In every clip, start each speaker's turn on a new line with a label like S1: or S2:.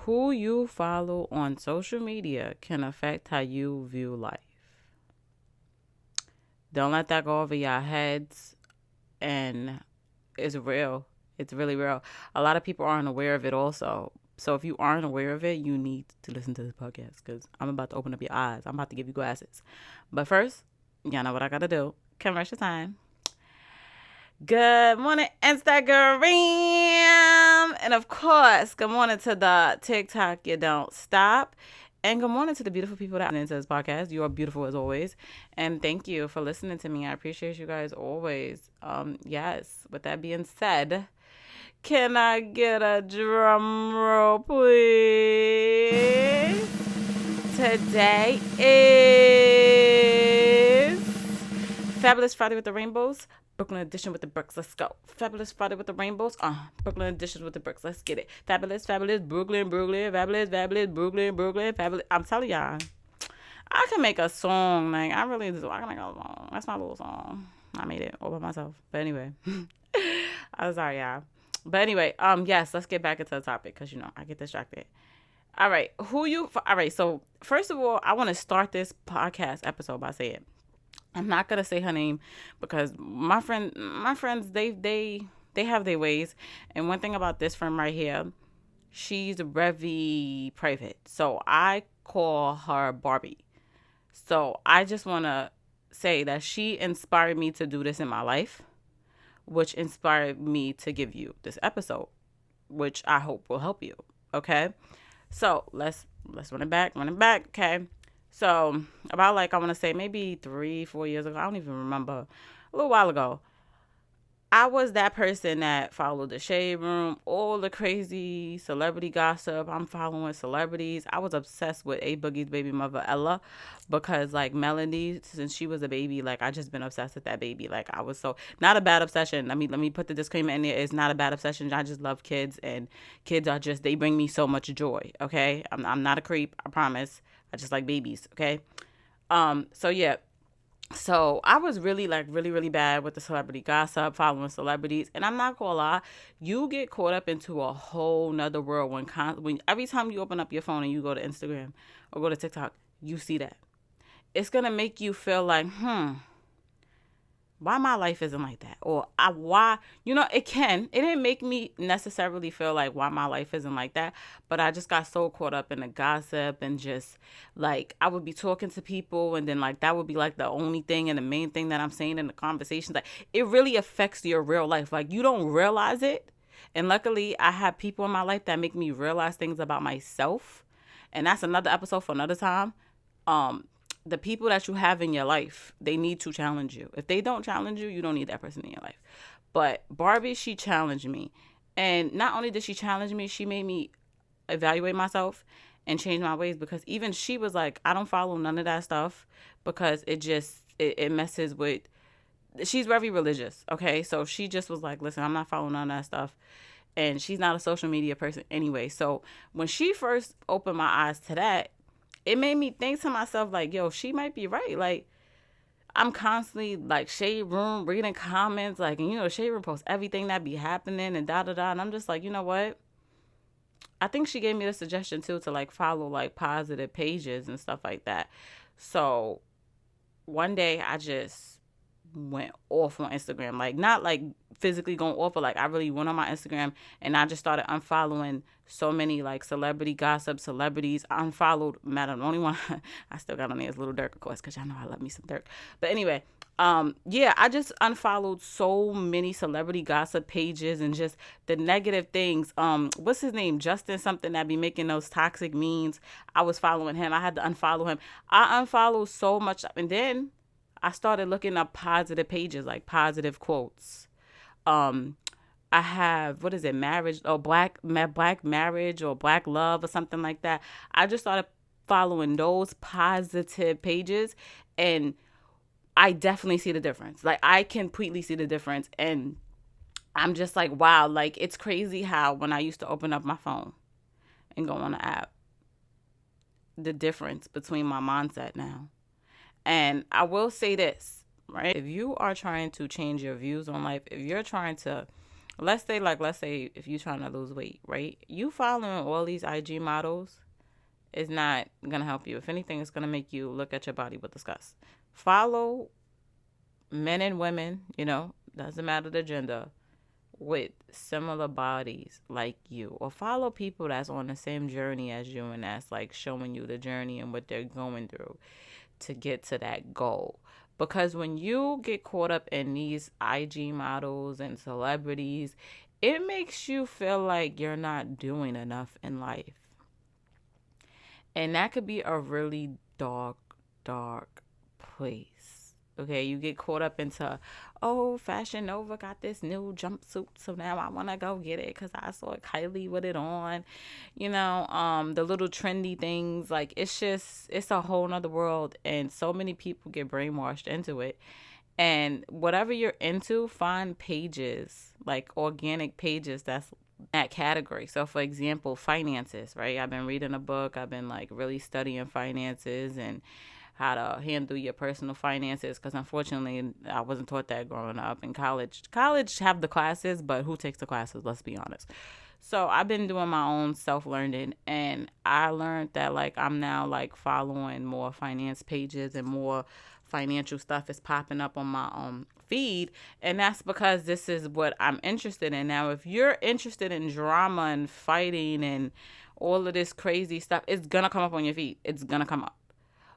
S1: Who you follow on social media can affect how you view life. Don't let that go over your heads. And it's real. It's really real. A lot of people aren't aware of it also. So if you aren't aware of it, you need to listen to this podcast because I'm about to open up your eyes. I'm about to give you glasses. But first, y'all know what I got to do. Commercial time. Good morning, Instagram. And of course, good morning to the TikTok You Don't Stop. And good morning to the beautiful people that are into this podcast. You are beautiful as always. And thank you for listening to me. I appreciate you guys always. Yes, with that being said, can I get a drum roll, please? Today is Fabulous Friday with the Rainbows. Brooklyn Edition with the bricks. Let's go. Fabulous Friday with the Rainbows. Brooklyn Edition with the bricks. Let's get it. Fabulous, Brooklyn, fabulous, Brooklyn, fabulous. I'm telling y'all, I can make a song. Like, I really do. I can make a song. That's my little song. I made it all by myself. But anyway, I'm sorry, y'all. But anyway, yes, let's get back into the topic because, I get distracted. All right. All right. So first of all, I want to start this podcast episode by saying, I'm not gonna say her name because my friends, they have their ways. And one thing about this friend right here, she's very private. So I call her Barbie. So I just wanna say that she inspired me to do this in my life, which inspired me to give you this episode, which I hope will help you. Okay. So let's run it back. Okay. So about I want to say maybe 3-4 years ago, I don't even remember, a little while ago, I was that person that followed the shade room, all the crazy celebrity gossip. I'm following celebrities. I was obsessed with A Boogie's baby mother, Ella, because Melanie, since she was a baby, I just been obsessed with that baby. I was so, not a bad obsession. Let me put the disclaimer in there. It's not a bad obsession. I just love kids, and kids are just, they bring me so much joy. Okay. I'm not a creep. I promise. I just like babies. Okay. So yeah. So I was really really bad with the celebrity gossip, following celebrities. And I'm not gonna lie, you get caught up into a whole nother world when every time you open up your phone and you go to Instagram or go to TikTok, you see that. It's gonna make you feel like, why my life isn't like that? Or why, it didn't make me necessarily feel like why my life isn't like that. But I just got so caught up in the gossip and just I would be talking to people and then that would be the only thing and the main thing that I'm saying in the conversations. It really affects your real life. You don't realize it. And luckily I have people in my life that make me realize things about myself. And that's another episode for another time. The people that you have in your life, they need to challenge you. If they don't challenge you, you don't need that person in your life. But Barbie, she challenged me. And not only did she challenge me, she made me evaluate myself and change my ways, because even she was like, I don't follow none of that stuff because it messes with, she's very religious. Okay. So she just was like, listen, I'm not following none of that stuff. And she's not a social media person anyway. So when she first opened my eyes to that, it made me think to myself, yo, she might be right. I'm constantly, shade room, reading comments, and, shade room posts everything that be happening and da-da-da. And I'm just like, you know what? I think she gave me the suggestion, too, to, follow, positive pages and stuff like that. So one day I just went off on Instagram, not physically going off, but I really went on my Instagram and I just started unfollowing so many celebrity gossip, celebrities. I unfollowed, Madam, the only one I still got on there is Little Dirk, of course, because y'all know I love me some Dirk. But anyway, I just unfollowed so many celebrity gossip pages and just the negative things. What's his name? Justin something that be making those toxic memes. I was following him. I had to unfollow him. I unfollowed so much, and then I started looking up positive pages, positive quotes. I have, what is it, marriage or black marriage or black love or something like that. I just started following those positive pages, and I definitely see the difference. I completely see the difference, and I'm just wow, it's crazy how when I used to open up my phone and go on the app, the difference between my mindset now. And I will say this, right? If you are trying to change your views on life, if you're trying to let's say if you're trying to lose weight, right? You following all these IG models is not gonna help you. If anything, it's gonna make you look at your body with disgust. Follow men and women, doesn't matter the gender, with similar bodies like you, or follow people that's on the same journey as you and that's like showing you the journey and what they're going through to get to that goal. Because when you get caught up in these IG models and celebrities, it makes you feel like you're not doing enough in life. And that could be a really dark, dark place. Okay, you get caught up into, oh, Fashion Nova got this new jumpsuit, so now I want to go get it because I saw Kylie with it on. The little trendy things, like it's a whole nother world, and so many people get brainwashed into it. And whatever you're into, find pages, like organic pages that's that category. So for example, finances, right? I've been reading a book. I've been like really studying finances and how to handle your personal finances, because unfortunately I wasn't taught that growing up in college. College have the classes, but who takes the classes? Let's be honest. So I've been doing my own self-learning, and I learned that like I'm now like following more finance pages and more financial stuff is popping up on my feed, and that's because this is what I'm interested in. Now, if you're interested in drama and fighting and all of this crazy stuff, it's gonna come up on your feed. It's gonna come up.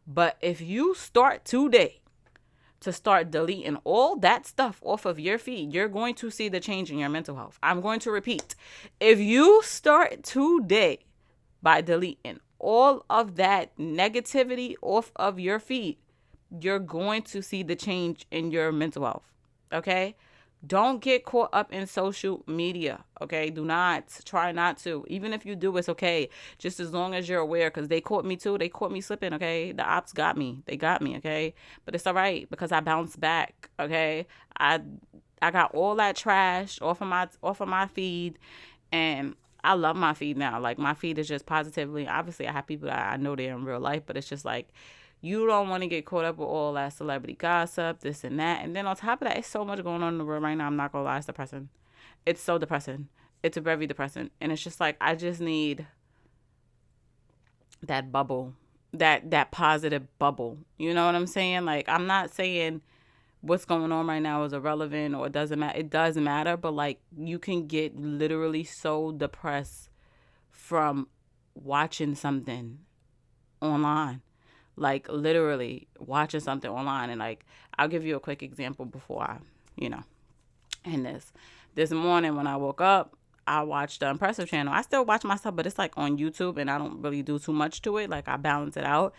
S1: But if you start today to start deleting all that stuff off of your feed, you're going to see the change in your mental health. I'm going to repeat. If you start today by deleting all of that negativity off of your feed, you're going to see the change in your mental health. Okay? Don't get caught up in social media, okay? Do not. Try not to. Even if you do, it's okay. Just as long as you're aware, because they caught me too. They caught me slipping, okay? The ops got me. They got me, okay? But it's all right because I bounced back, okay? I got all that trash off of my feed, and I love my feed now. Like, my feed is just positively. Obviously, I have people that I know they're in real life, but it's just like, you don't want to get caught up with all that celebrity gossip, this and that. And then on top of that, it's so much going on in the world right now. I'm not going to lie, it's depressing. It's so depressing. It's very depressing. And it's just like, I just need that bubble, that positive bubble. You know what I'm saying? Like, I'm not saying what's going on right now is irrelevant or it doesn't matter. It does matter, but like, you can get literally so depressed from watching something online. Like, literally watching something online. And like, I'll give you a quick example before I end this morning when I woke up, I watched the Impressive channel. I still watch myself, but it's like on YouTube, and I don't really do too much to it. Like, I balance it out.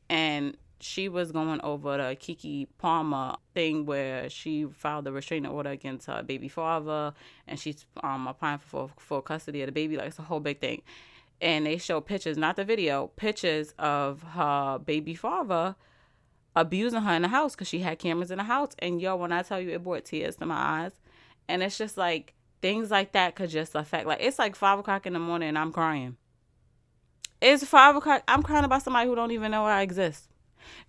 S1: And she was going over the Kiki Palmer thing where she filed a restraining order against her baby father, and she's applying for full custody of the baby. Like, it's a whole big thing. And they show pictures, not the video, pictures of her baby father abusing her in the house because she had cameras in the house. And yo, when I tell you, it brought tears to my eyes. And it's just like, things like that could just affect, like, it's like 5 o'clock in the morning and I'm crying. It's 5 o'clock. I'm crying about somebody who don't even know I exist.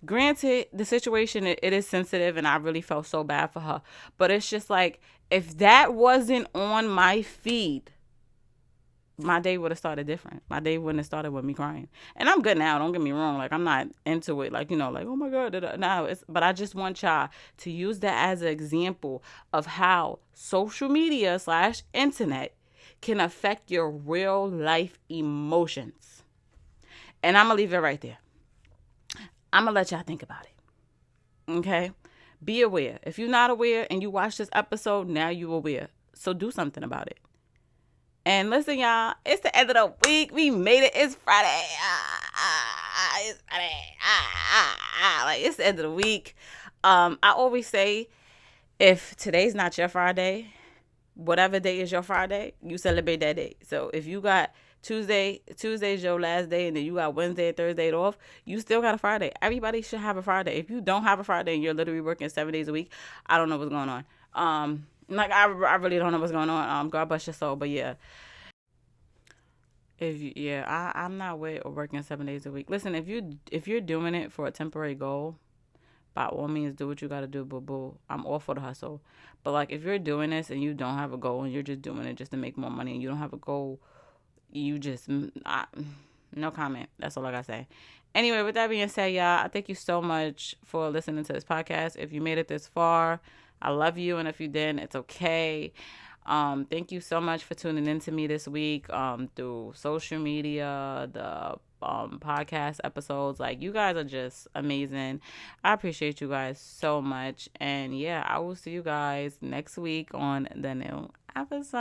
S1: Granted, the situation, it is sensitive, and I really felt so bad for her. But it's just like, if that wasn't on my feed, my day would have started different. My day wouldn't have started with me crying. And I'm good now. Don't get me wrong. Like, I'm not into it. Like, like, oh my God. No, but I just want y'all to use that as an example of how social media / internet can affect your real life emotions. And I'm going to leave it right there. I'm going to let y'all think about it. Okay? Be aware. If you're not aware and you watch this episode, now you're aware. So do something about it. And listen, y'all, it's the end of the week. We made it. It's Friday. It's Friday. Like, it's the end of the week. I always say, if today's not your Friday, whatever day is your Friday, you celebrate that day. So if you got Tuesday's your last day, and then you got Wednesday and Thursday off, you still got a Friday. Everybody should have a Friday. If you don't have a Friday and you're literally working 7 days a week, I don't know what's going on. Like, I really don't know what's going on. God bless your soul. But yeah, I'm not with or working 7 days a week. Listen, if you're doing it for a temporary goal, by all means, do what you gotta do, boo boo. I'm all for the hustle. But like, if you're doing this and you don't have a goal and you're just doing it just to make more money and you don't have a goal, you just, no comment. That's all I gotta say. Anyway, with that being said, y'all, I thank you so much for listening to this podcast. If you made it this far, I love you. And if you didn't, it's okay. Thank you so much for tuning in to me this week through social media, the podcast episodes. Like, you guys are just amazing. I appreciate you guys so much. And yeah, I will see you guys next week on the new episode.